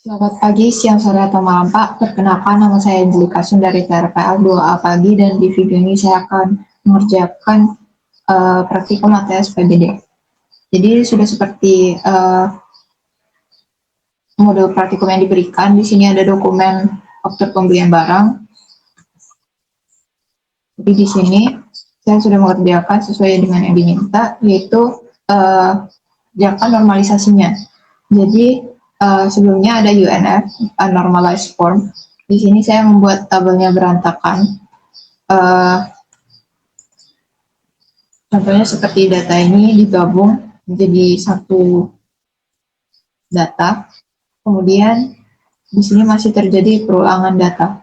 Selamat pagi, siang, sore, atau malam, Pak. Perkenalkan, nama saya Angelika Sun dari TRPL 2A Pagi, dan di video ini saya akan mengerjakan praktikum ATS PBD. Jadi, sudah seperti model praktikum yang diberikan. Di sini ada dokumen faktur pembelian barang. Jadi, di sini saya sudah mengerjakan sesuai dengan yang diminta, yaitu kerjakan normalisasinya. Jadi, sebelumnya ada UNF, Normalized Form. Di sini saya membuat tabelnya berantakan. Contohnya seperti data ini digabung menjadi satu data. Kemudian di sini masih terjadi perulangan data.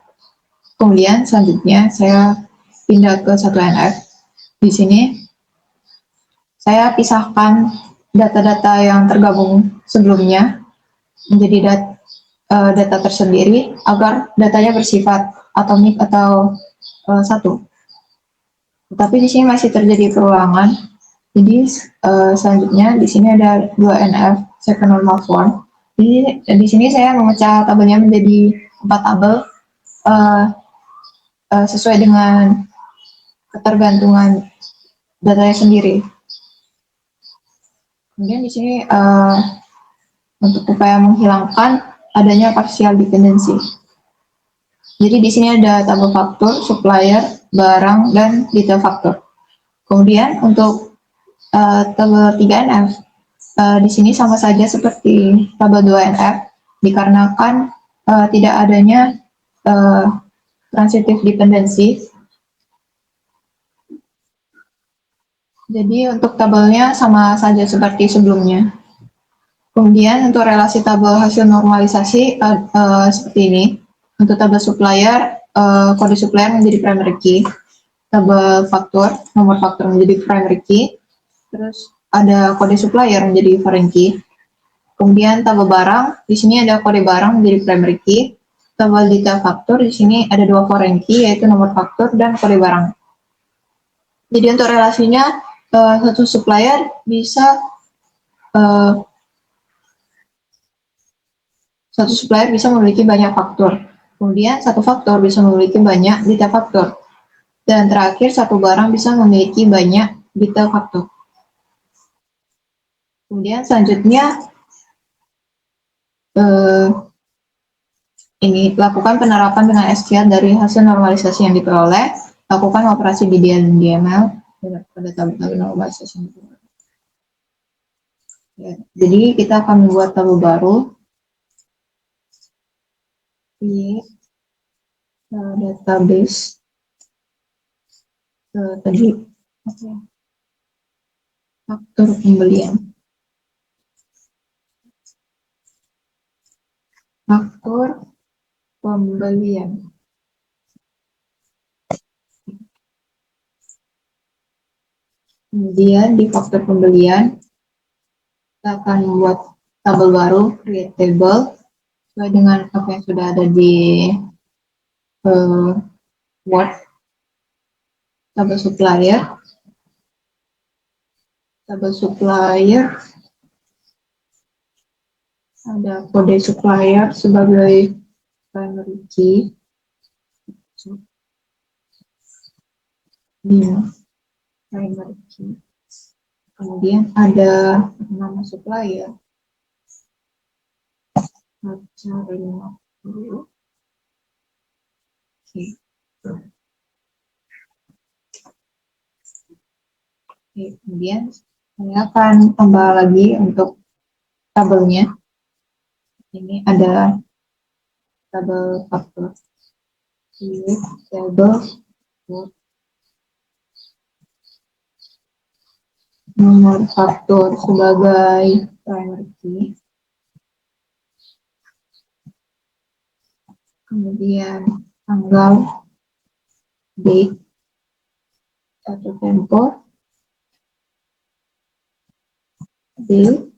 Kemudian selanjutnya saya pindah ke satu NF. Di sini saya pisahkan data-data yang tergabung sebelumnya menjadi data tersendiri agar datanya bersifat atomik atau satu. Tetapi di sini masih terjadi perulangan. Jadi selanjutnya di sini ada 2NF second normal form. Jadi di sini saya memecah tabelnya menjadi 4 tabel sesuai dengan ketergantungan datanya sendiri. Kemudian di sini untuk upaya menghilangkan adanya partial dependency. Jadi di sini ada tabel faktur, supplier, barang, dan detail faktur. Kemudian untuk tabel 3NF, di sini sama saja seperti tabel 2NF, dikarenakan tidak adanya transitive dependency. Jadi untuk tabelnya sama saja seperti sebelumnya. Kemudian untuk relasi tabel hasil normalisasi seperti ini. Untuk tabel supplier, kode supplier menjadi primary key. Tabel faktur, nomor faktur menjadi primary key. Terus ada kode supplier menjadi foreign key. Kemudian tabel barang, di sini ada kode barang menjadi primary key. Tabel detail faktur, di sini ada 2 foreign key, yaitu nomor faktur dan kode barang. Jadi untuk relasinya, satu supplier bisa memiliki banyak faktur. Kemudian satu faktor bisa memiliki banyak detail faktur. Dan terakhir, satu barang bisa memiliki banyak detail faktur. Kemudian selanjutnya, ini lakukan penerapan dengan SQL dari hasil normalisasi yang diperoleh. Lakukan operasi di DML pada tabel normalisasi yang diperoleh. Ya, jadi kita akan membuat tabel baru. Di database tadi faktur pembelian. Faktur pembelian. Kemudian di faktur pembelian kita akan membuat tabel baru, create table, sesuai dengan apa yang sudah ada di Word. Tabel supplier ada kode supplier sebagai primary key. Primary key. Kemudian ada nama supplier. Cari dulu. Oke. Kemudian saya akan tambah lagi untuk tabelnya. Ini ada tabel faktur. Tabel nomor faktur sebagai primary key. Kemudian tanggal, date, satu tempo, date,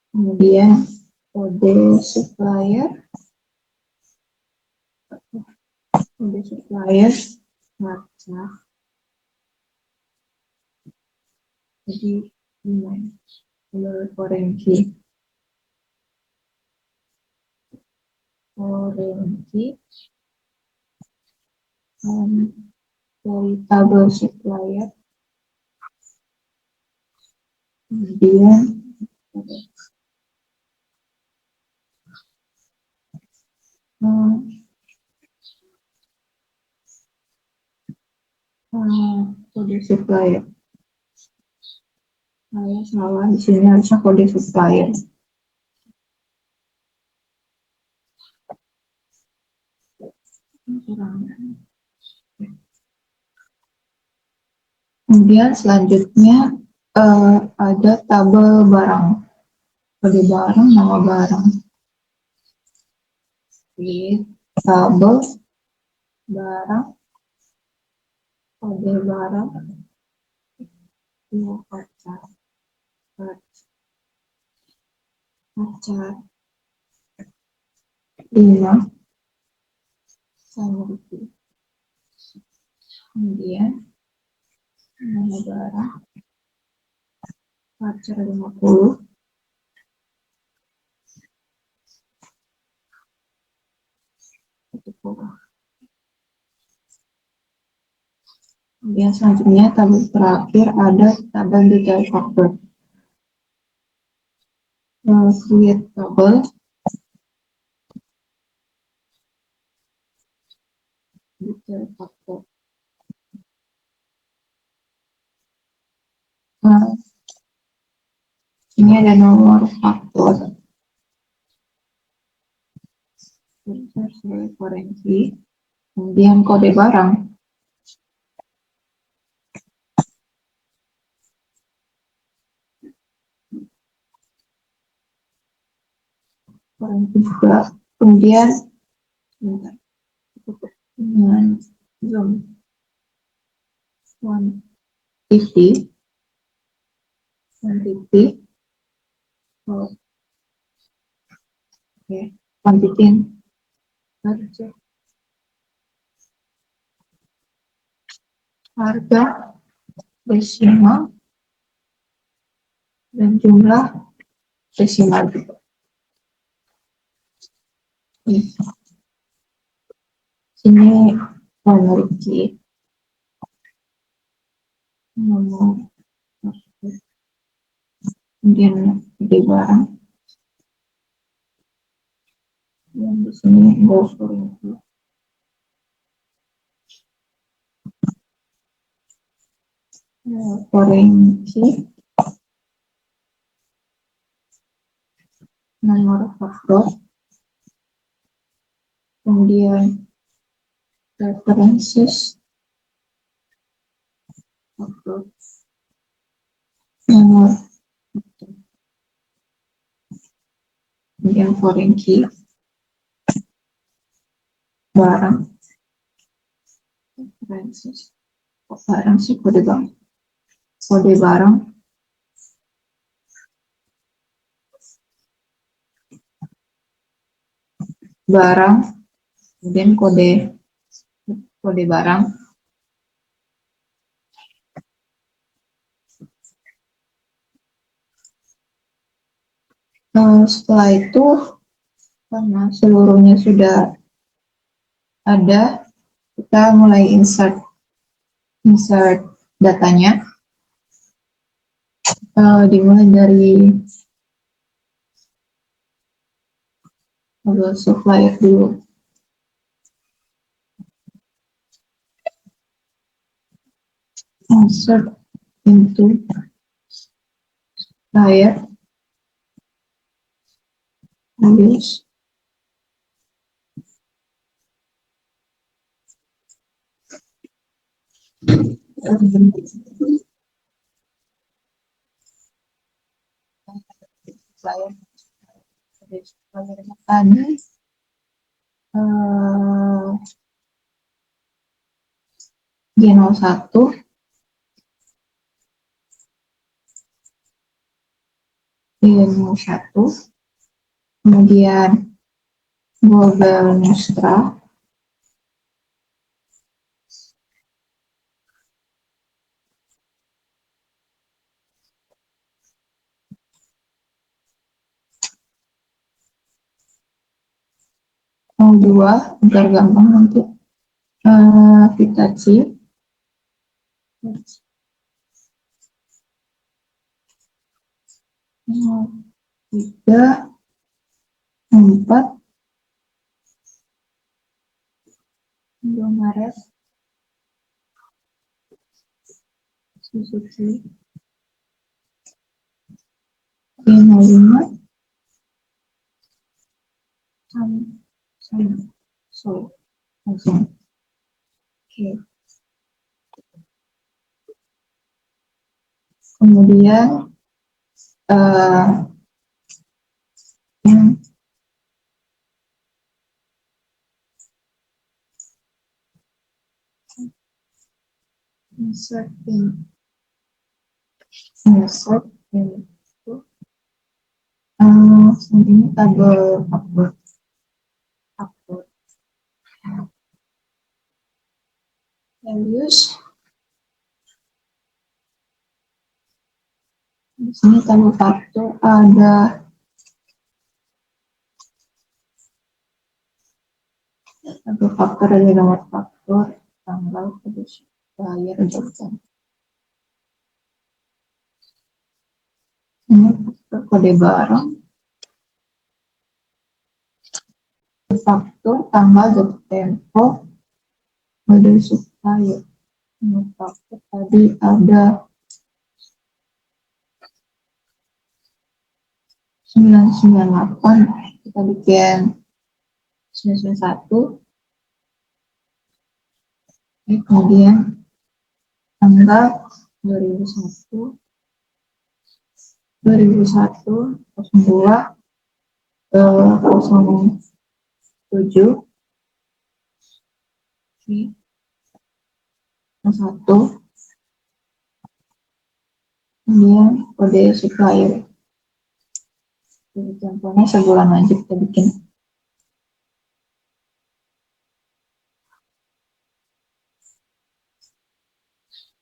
kemudian kode supplier, baca. Jadi ini foreign key. Orange dari tabel supplier, kemudian kode supplier. Saya salah, di sini harusnya kode supplier. Kemudian selanjutnya ada tabel barang. Kode barang, nama barang. Di tabel barang, kode barang, pacar, pacar, 5, sama itu. Kemudian nama barang, pacar 50, kemudian selanjutnya tabel terakhir ada tabel detail faktor. Create tabel, detail faktor. Ini ada nomor faktor, referensi, kemudian kode barang, juga, kemudian dengan zoom 150, quantity harga desimal dan jumlah desimal juga. Sini memiliki nomor, kemudian di barang, dan di sini referensi, nomor faktor, kemudian references, faktor, nomor, kemudian foreign key, barang, references, barang sih kode barang, kode barang, barang, kemudian kode barang, setelah itu karena seluruhnya sudah ada, kita mulai insert datanya, dimulai dari supplier dulu. Insert into supplier, use supplier tadi G01, G01, kemudian Global Nustra, 02 agar gampang nanti kita cek. 3, 4, 2 Maret, Suzuki, 5, so, langsung. Oke. Kemudian yang insert in itu ini tabel upload values. Di sini tabel faktor ada dari nomor faktor, tanggal, terus bayar, jam. Ini faktor kode barang, faktor, tanggal, jatuh tempo, kode supplier. Ini faktor tadi ada 998, kita bikin 991. Ini kemudian tanggal 2001, 02, 07, 1, kemudian kode supplier. Jadi contohnya sebulan aja kita bikin.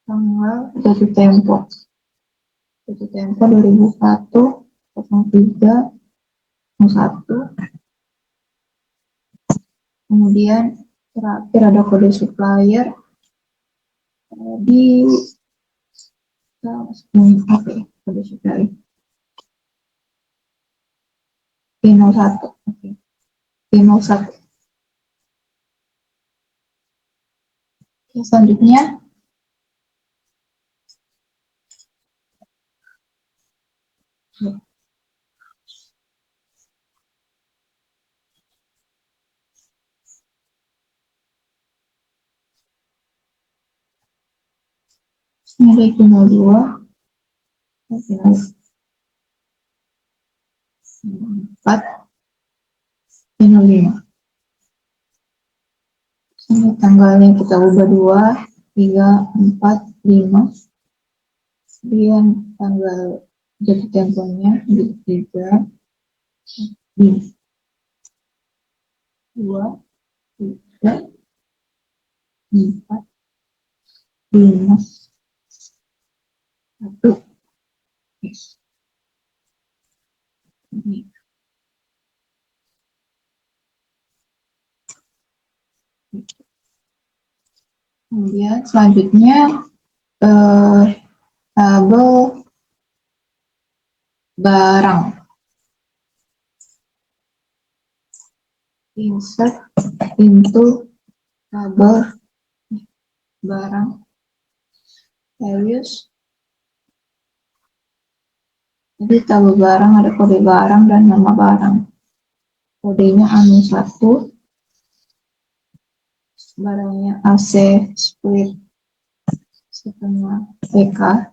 Tanggal jatuh tempo 2001, 03, 01. Kemudian terakhir ada kode supplier di kode supplier P01. P01. Selanjutnya ini ada Q02, Q4, Q05. Ini tanggalnya kita ubah 2, 3, 4, 5. Kemudian tanggal jatuh temponya di 3, 5, 2, 3, 4, 5, 1. Ini. Kemudian selanjutnya tabel barang. Insert into tabel barang values. Jadi tabel barang ada kode barang dan nama barang. Kodenya ANU1, barangnya AC split setengah PK.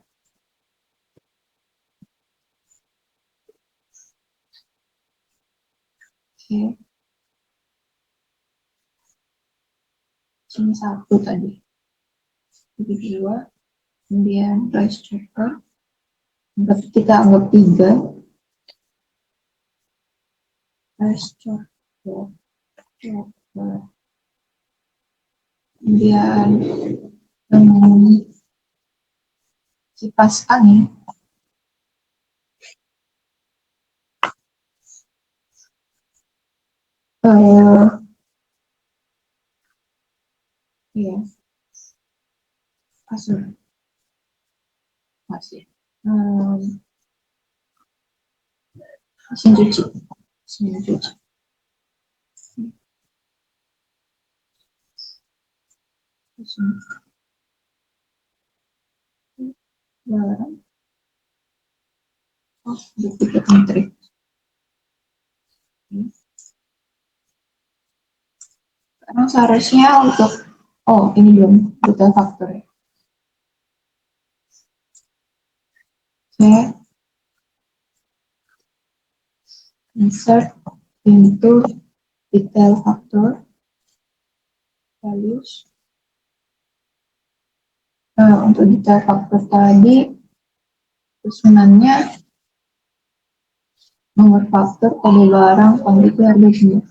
Oke. Sini 1 tadi. Jadi 2. Kemudian price checker. Kita anggap 3. Price checker. Kemudian kipas angin. Iya, kasur masih. Mesin cuci, mesin cuci. Mesin barang. Oh, duplicate matrix. Sekarang seharusnya untuk, oh ini belum, detail faktor ya. Saya insert into detail factor values. Untuk detail faktor tadi susunannya nomor faktor kode barang kuantiti harga jumlah.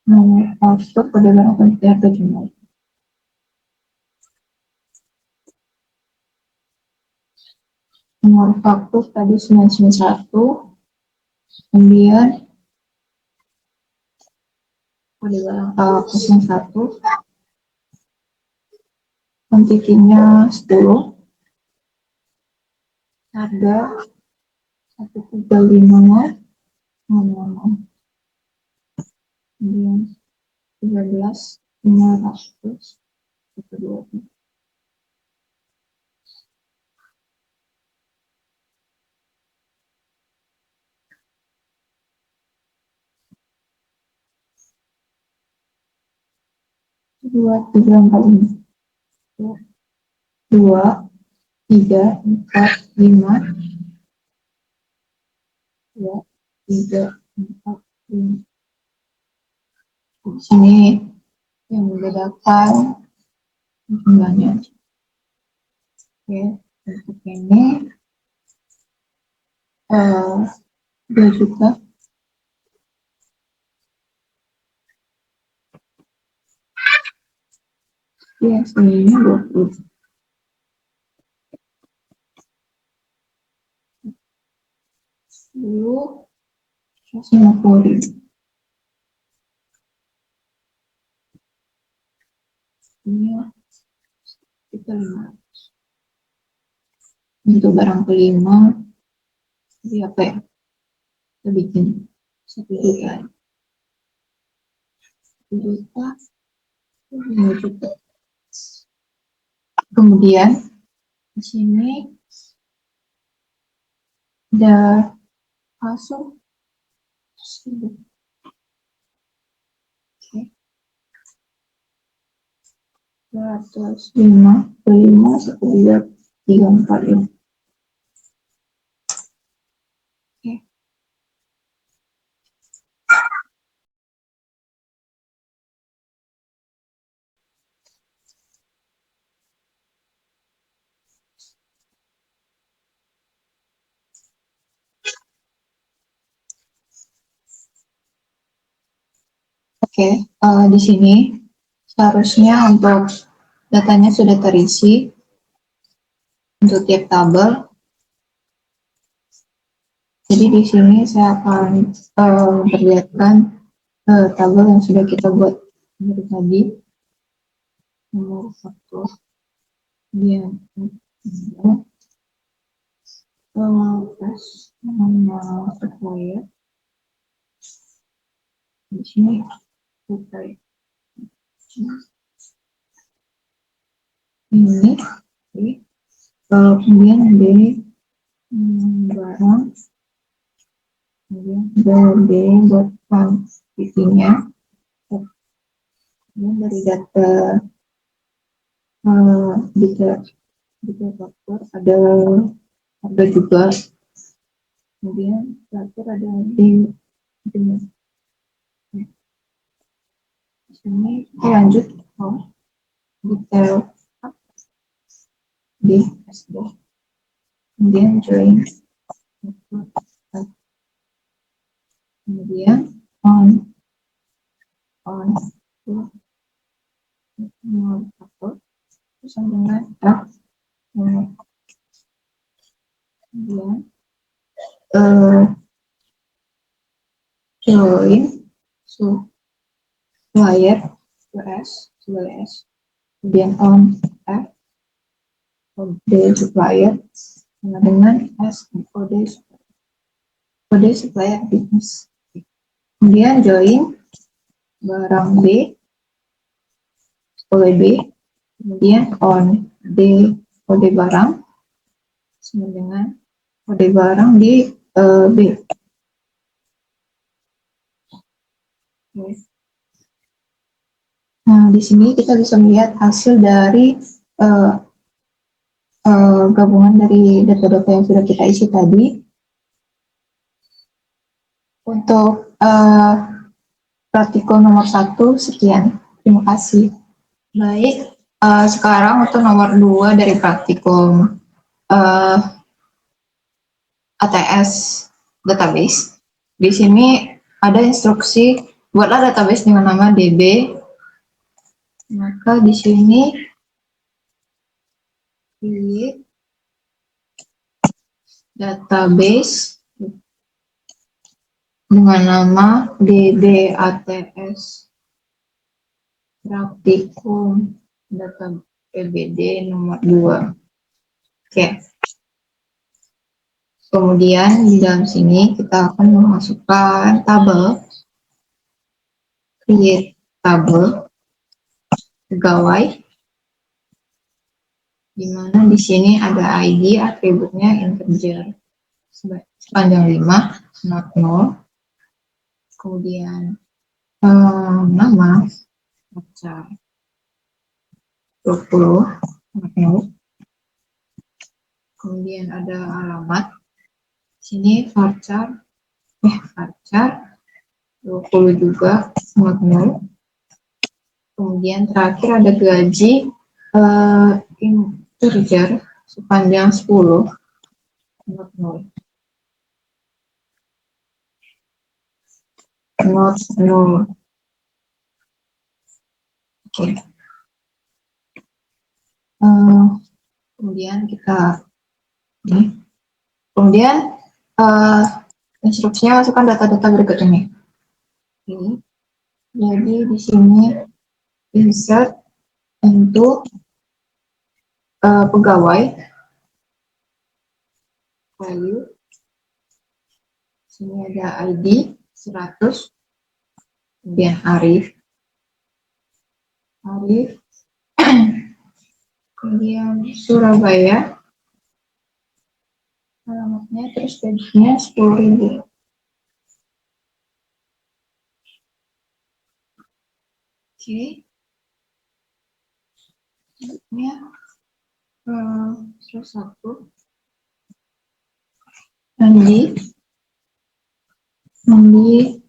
Nomor faktor kode barang kuantiti harga jumlah. Nomor faktor tadi 991, kemudian kode barang A01, kuantitinya 10, harga 135, kemudian 13, 500, 120. Dua, tiga, empat, lima. Dua, tiga, empat, lima. Dua, tiga, empat, lima. Di sini yang membedakan jumlahnya. Oke, untuk ini 2 juta. Ya, sini 20. Dulu 150.000. Ini kita 5. Untuk barang kelima, jadi apa ya? Kita bikin 1 juta. 1 juta, 5 juta. Kemudian di sini ada kasur. Oke. 255, 1, 2, 3, 4, 5. Oke. Oke, di sini seharusnya untuk datanya sudah terisi untuk tiap tabel. Jadi di sini saya akan memperlihatkan tabel yang sudah kita buat dari tadi. Nomor 1, kemudian tes nama supplier. Di sini supplier. Ini, kemudian dari barang, kemudian dari buat kuantitinya, kemudian dari data detail faktor ada harga juga, kemudian terakhir ada di sini lanjut detail di SD, kemudian join, kemudian on faktor sama dengan F, kemudian join supplier US sebagai S, kemudian on F kode supplier sama dengan S kode supplier business. Kemudian join barang B oleh B, kemudian on D kode barang sama dengan kode barang di B. Nah, di sini kita bisa melihat hasil dari gabungan dari data-data yang sudah kita isi tadi. Untuk praktikum nomor 1, sekian. Terima kasih. Baik, sekarang untuk nomor 2 dari praktikum ATS database. Di sini ada instruksi buatlah database dengan nama DB. Maka di sini create database dengan nama DBATS praktikum data PBD nomor 2. Oke. Kemudian di dalam sini kita akan memasukkan tabel, create tabel pegawai, di mana di sini ada ID, atributnya integer sepanjang 5, not 0. Kemudian nama pacar 20, not 0. Kemudian ada alamat, sini pacar 20 juga, not 0. Kemudian terakhir ada gaji integer sepanjang 10, not 0. Not 0. Oke. Kemudian kita ini. Kemudian instruksinya masukkan data-data berikut ini. Jadi di sini insert untuk pegawai value. Sini ada ID 100, kemudian Arif, kemudian Surabaya, alamatnya, terus gajinya 10.000. Oke. Ini 101. Mandi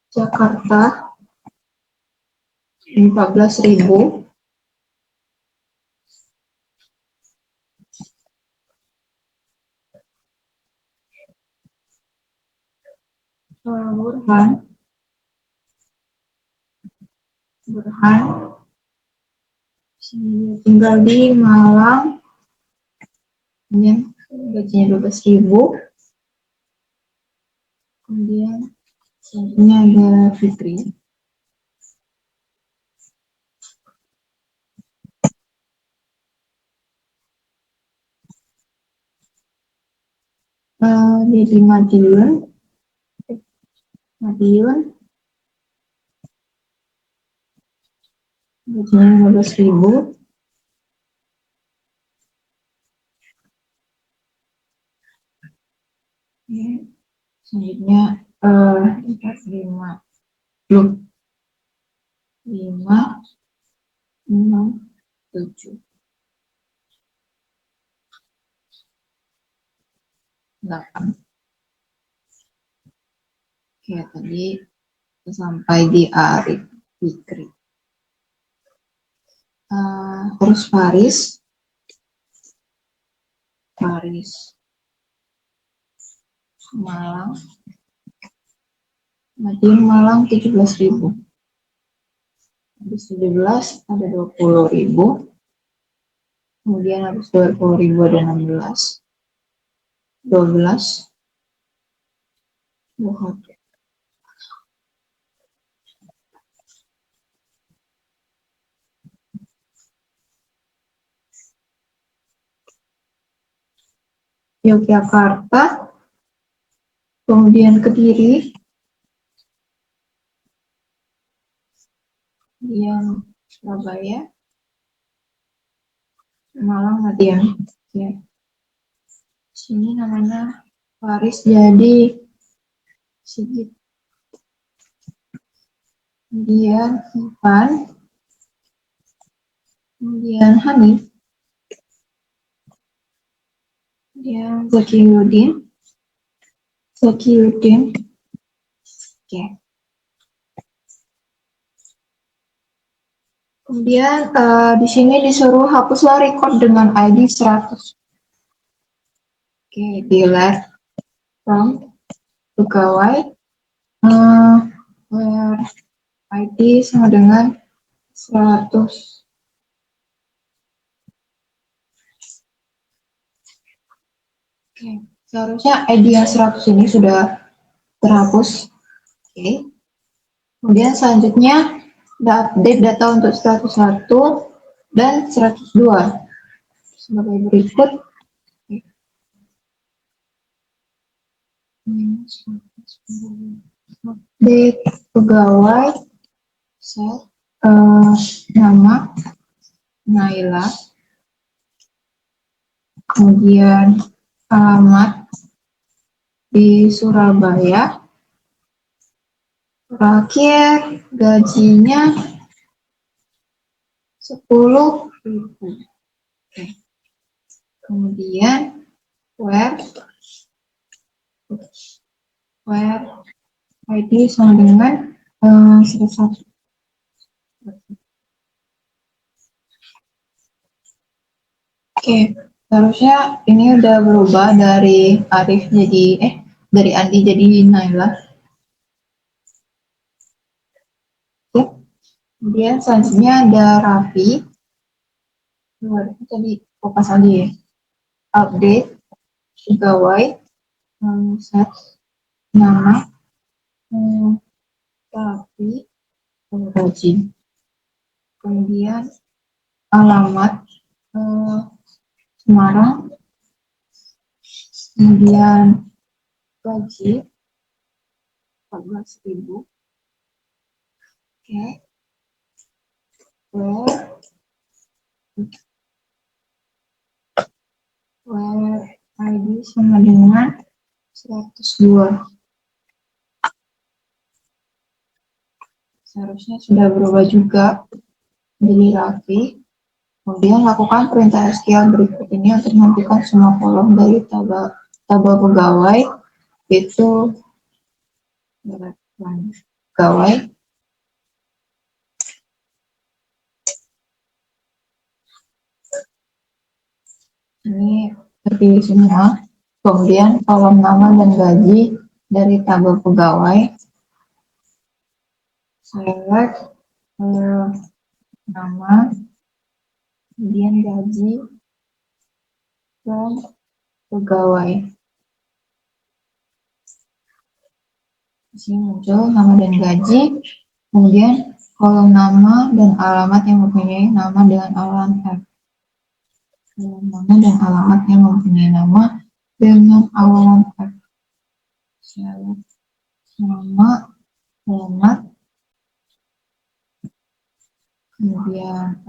Jakarta 14.000. Burhan sini tinggal di Malang, kemudian gajinya 12.000. Kemudian selanjutnya ada Fitri, di Madiun gajinya 15.000. Selanjutnya 5 6 7 8. Oke, tadi sampai di Arif Fikri. Terus Faris Malang, Madiun Malang 17.000. Habis 17 ada 20.000. Kemudian habis 20.000 ada 16, 12, 20. Yogyakarta, kemudian Kediri, kemudian Surabaya, Malang tadi ya. Oke. Sini namanya Paris jadi Sigit. Kemudian Ivan, kemudian Hanif, kemudian Zakiuddin, Oke. Kemudian di sini disuruh hapuslah record dengan ID 100. Oke, delete from pegawai where ID sama dengan 100. Oke, seharusnya ID yang 100 ini sudah terhapus. Oke. Kemudian selanjutnya update data untuk 101 dan 102 sebagai berikut. Update pegawai, set nama Naila, kemudian alamat di Surabaya, terakhir gajinya 10.000. Oke. Kemudian where ID sama dengan 101. Oke, seharusnya ini udah berubah dari Arif jadi dari Andi jadi Naila. Oke. Kemudian selanjutnya ada Raffi. Tadi kopas aja ya. Update pegawai, set nama, Raffi, gaji. Kemudian alamat Semarang, kemudian gaji 14.000. Oke. Where ID sama dengan 102. Seharusnya sudah berubah juga jadi Raffi. Kemudian lakukan perintah SQL berikut ini untuk menghentikan semua kolom dari tabel pegawai, itu pegawai. Ini terpilih semua. Kemudian kolom nama dan gaji dari tabel pegawai. Select nama, kemudian gaji dan pegawai. Di sini muncul nama dan gaji, kemudian kolom nama dan alamat yang mempunyai nama dengan alamat F. Kolom nama dan alamat yang mempunyai nama dengan alamat F. Nama, alamat, kemudian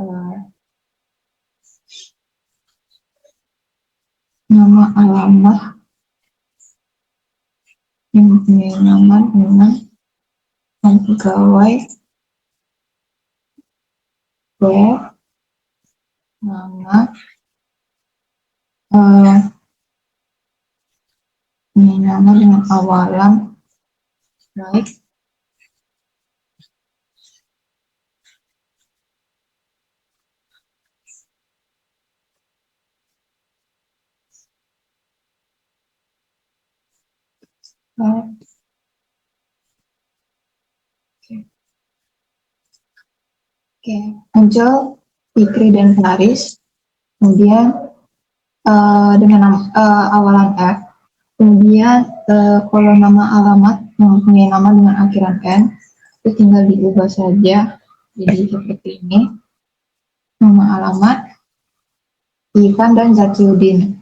nama alamat yang mempunyai nama dengan pegawai, where nama ini nama dengan awalan right, Oke, muncul Fikri dan Faris, kemudian dengan awalan F, kemudian kolom nama alamat yang mempunyai nama dengan akhiran N, itu tinggal diubah saja jadi seperti ini. Nama alamat Ivan dan Zakiuddin.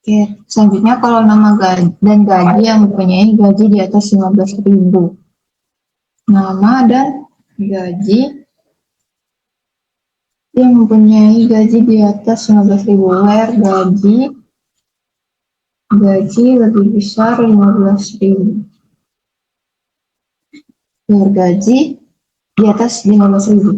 Oke, selanjutnya kalau nama gaji dan gaji yang mempunyai gaji di atas 15.000. Nama dan gaji yang mempunyai gaji di atas 15.000, where gaji lebih besar 15.000. Where gaji di atas 15.000.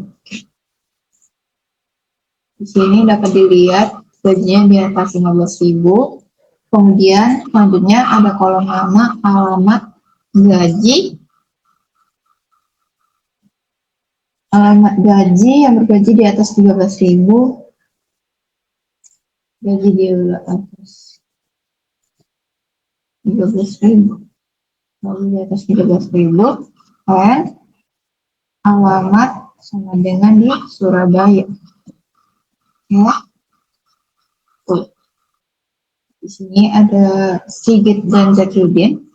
Di sini dapat dilihat gajinya di atas 15.000. Kemudian selanjutnya ada kolom nama, alamat, gaji, alamat gaji yang bergaji di atas 13.000, gaji di atas 13.000, lalu di atas 13.000, dan alamat sama dengan di Surabaya. Ya, tuh. Di sini ada Sigit dan Zakirudin.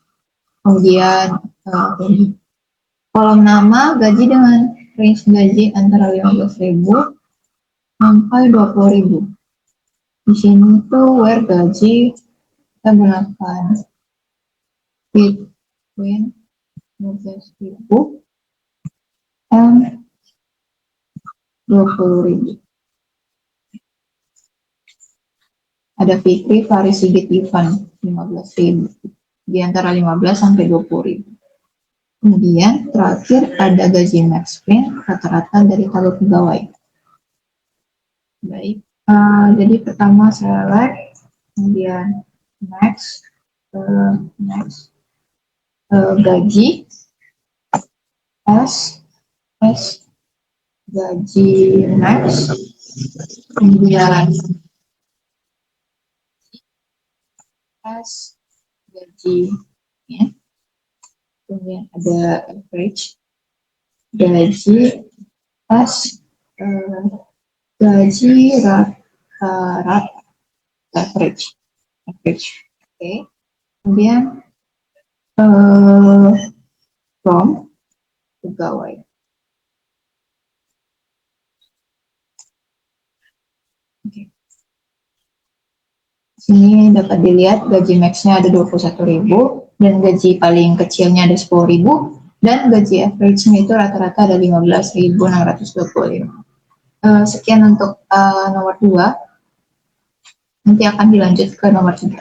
Kemudian kolom nama gaji dengan range gaji antara 15.000 sampai 20.000. Di sini tuh where gaji kita gunakan between 15.000 and 20.000. Ada Fikri, Faris, Sigit, Ivan 15.000, di antara 15 sampai 20.000. Kemudian terakhir ada gaji max print rata-rata dari kalau pegawai. Baik, jadi pertama select, kemudian next, gaji S gaji next, kemudian S gaji ya. Kemudian ada average gaji S gaji rata average. Oke. Kemudian from pegawai. Oke. Sini dapat dilihat gaji max-nya ada 21.000 dan gaji paling kecilnya ada 10.000 dan gaji average-nya itu rata-rata ada 15.625. Sekian untuk nomor 2. Nanti akan dilanjut ke nomor 3.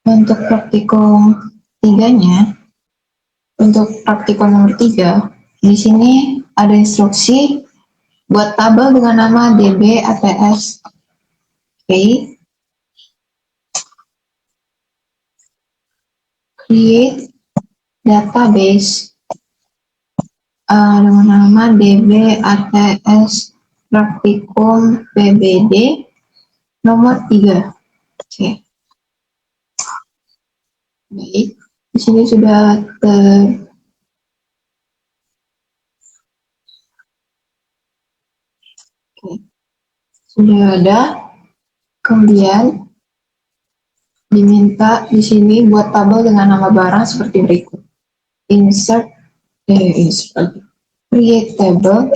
Untuk praktikum 3-nya, untuk praktikum nomor 3, di sini ada instruksi buat tabel dengan nama DB ATS. Oke. Create database dengan nama DB ATS praktikum PBD nomor 3. Oke. Baik, di sini sudah sudah ada. Kemudian diminta di sini buat tabel dengan nama barang seperti berikut. Insert create table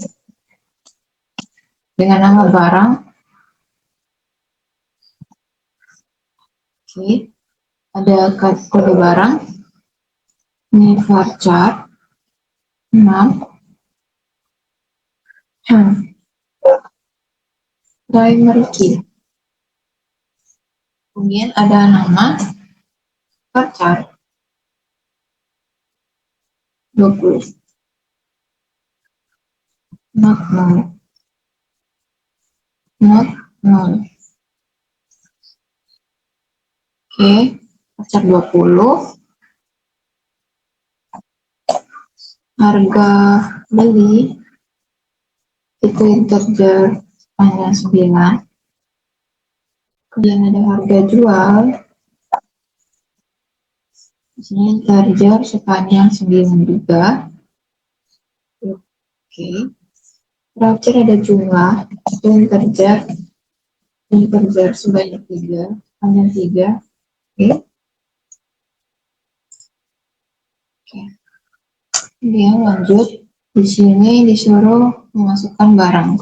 dengan nama barang. Oke. Ada kode barang. Ini varchar 6. Primary key. Kemudian ada nama varchar 20. Not null. Oke, varchar 20. Harga beli itu integer panjang 9. Kemudian ada harga jual. Di sini integer sepanjang 9 juga. Oke. Terakhir ada jumlah, itu integer sebanyak 3, panjang 3. Oke. Kemudian lanjut. Di sini disuruh memasukkan barang.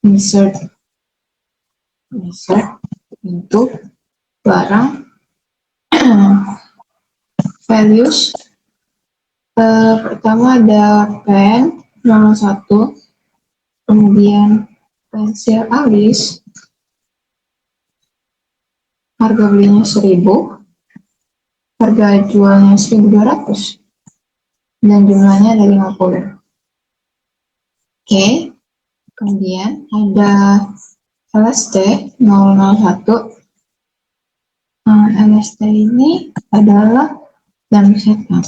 Insert into barang. Values. Pertama ada pen 001, kemudian pensil alis, harga belinya 1000, harga jualnya 1200, dan jumlahnya ada 50. Oke, kemudian ada LST 001. LST ini adalah dalam setup.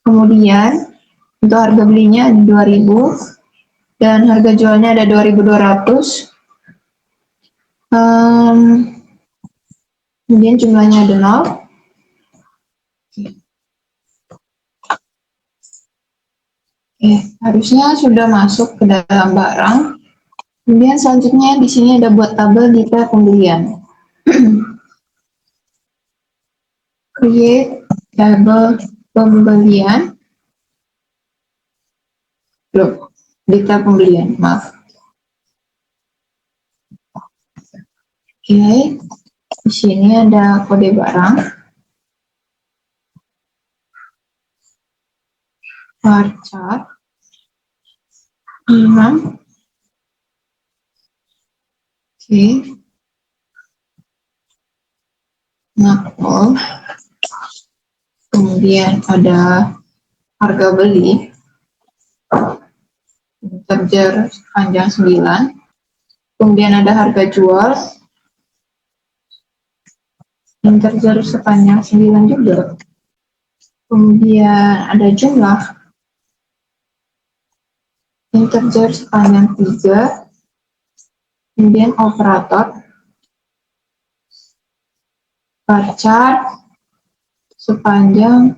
Kemudian untuk harga belinya ada 2000 dan harga jualnya ada 2200. Kemudian jumlahnya ada 0. Oke, harusnya sudah masuk ke dalam barang. Kemudian selanjutnya di sini ada buat tabel detail pembelian. Create tabel pembelian. Loh, detail pembelian, maaf. Oke, di sini ada kode barang. Bar chart. 5. Oke. Nakol. Kemudian ada harga beli. Integer sepanjang 9. Kemudian ada harga jual. Integer sepanjang 9 juga. Kemudian ada jumlah. Integer sepanjang 3. Kemudian operator. Bar chart sepanjang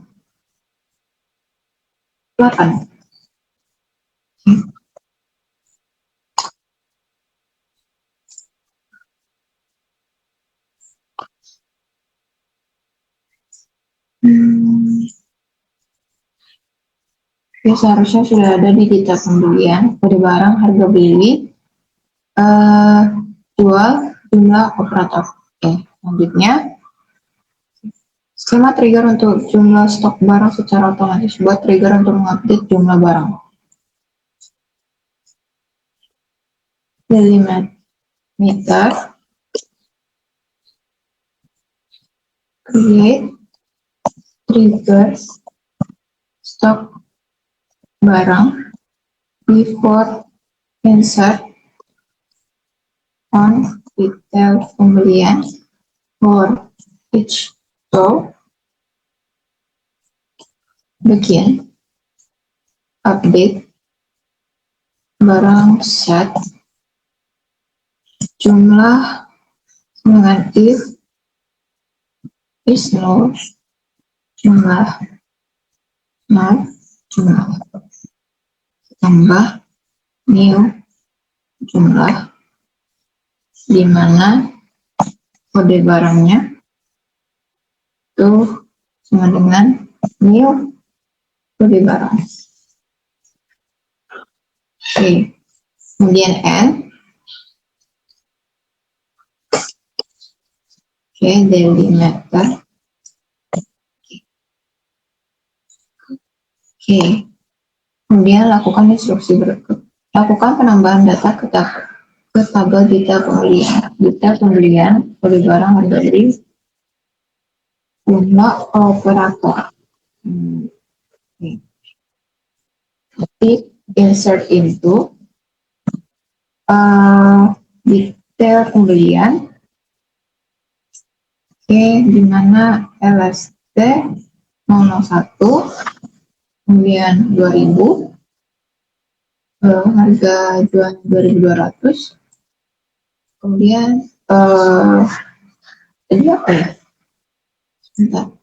8. Oke, seharusnya sudah ada di data pembelian, kode barang, harga beli, jual, jumlah, operator. Oke, selanjutnya skema trigger untuk jumlah stok barang secara otomatis. Buat trigger untuk mengupdate jumlah barang. Delimiter, create trigger stok barang before insert on detail pembelian for each row. Begin update barang set jumlah dengan if is no jumlah jumlah tambah new jumlah di mana kode barangnya itu sama dengan new kode barang. Oke, kemudian N. Oke, delimiter. Oke, kemudian lakukan instruksi berikut. Lakukan penambahan data ke tabel detail pembelian. Detail pembelian, kode barang, harga beli, jumlah operator. Insert into detail pembelian. Oke, di mana LST 001, kemudian 2000, harga jual 2200, kemudian jadi apa ya? Sebentar.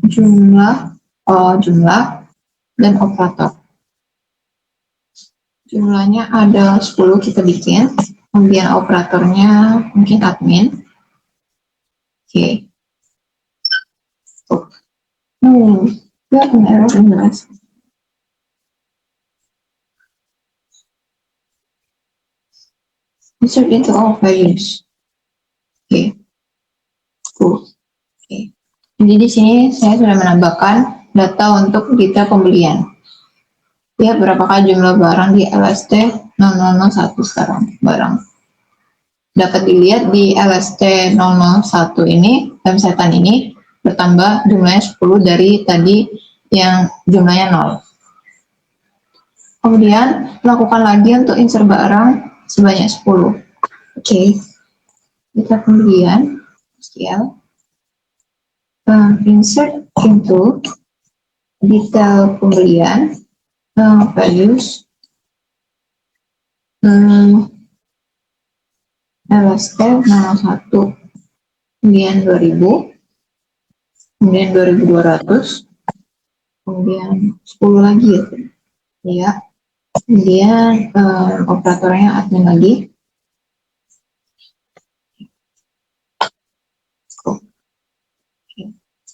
Jumlah dan operator. Jumlahnya ada 10 kita bikin, kemudian operatornya mungkin admin. Oke, Ya, error jelas. Insert into all values. Oke, cool. Oke. Jadi di sini saya sudah menambahkan data untuk detail pembelian. Lihat berapakah jumlah barang di LST 0001 sekarang barang. Dapat dilihat di LST 001 ini, setan ini bertambah jumlahnya 10 dari tadi yang jumlahnya 0. Kemudian lakukan lagi untuk insert barang sebanyak 10. Oke. Kita kemudian SQL insert into detail pembelian values LST 01, kemudian 2000, kemudian 2200, kemudian 10 lagi ya. Kemudian operatornya admin lagi.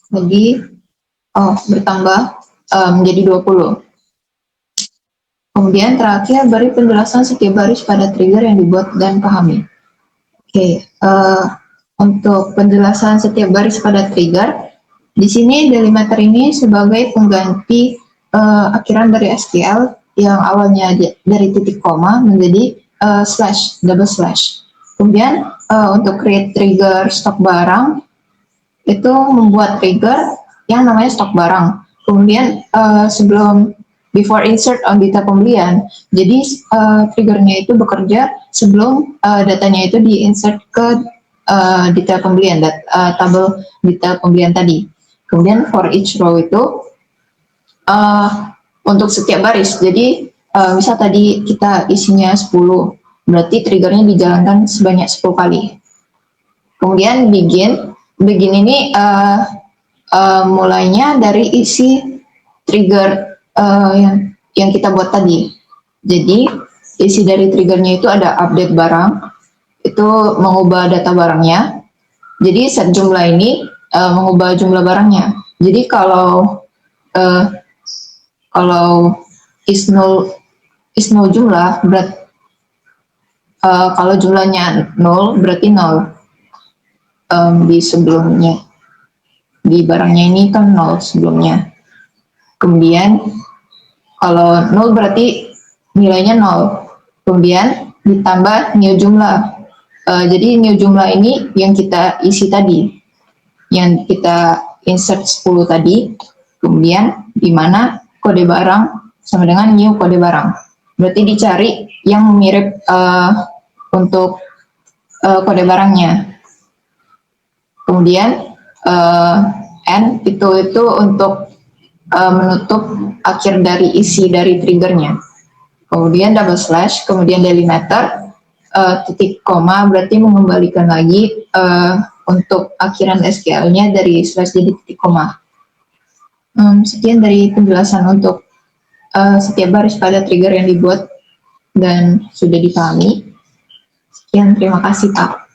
Jadi bertambah menjadi 20. Kemudian terakhir beri penjelasan setiap baris pada trigger yang dibuat dan pahami. Oke, untuk penjelasan setiap baris pada trigger, di sini delimiter ini sebagai pengganti akhiran dari SQL yang awalnya dari titik koma menjadi slash, double slash. Kemudian untuk create trigger stok barang, itu membuat trigger yang namanya stok barang. Kemudian sebelum before insert on data pembelian, jadi triggernya itu bekerja sebelum datanya itu diinsert ke detail pembelian, tabel detail pembelian tadi. Kemudian for each row itu untuk setiap baris, jadi misal tadi kita isinya 10, berarti triggernya dijalankan sebanyak 10 kali. Kemudian begin ini mulainya dari isi trigger yang kita buat tadi. Jadi isi dari triggernya itu ada update barang, itu mengubah data barangnya. Jadi set jumlah ini mengubah jumlah barangnya. Jadi kalau is null jumlah, berarti kalau jumlahnya 0 berarti 0 di sebelumnya. Di barangnya ini kan 0 sebelumnya. Kemudian kalau 0 berarti nilainya 0. Kemudian ditambah new jumlah. Jadi new jumlah ini yang kita isi tadi. Yang kita insert 10 tadi. Kemudian di mana kode barang sama dengan new kode barang. Berarti dicari yang mirip untuk kode barangnya. Kemudian N itu untuk menutup akhir dari isi dari triggernya. Kemudian double slash, kemudian delimiter, titik koma berarti mengembalikan lagi untuk akhiran SQL-nya dari slash jadi titik koma. Sekian dari penjelasan untuk setiap baris pada trigger yang dibuat dan sudah dipahami. Sekian, terima kasih Pak.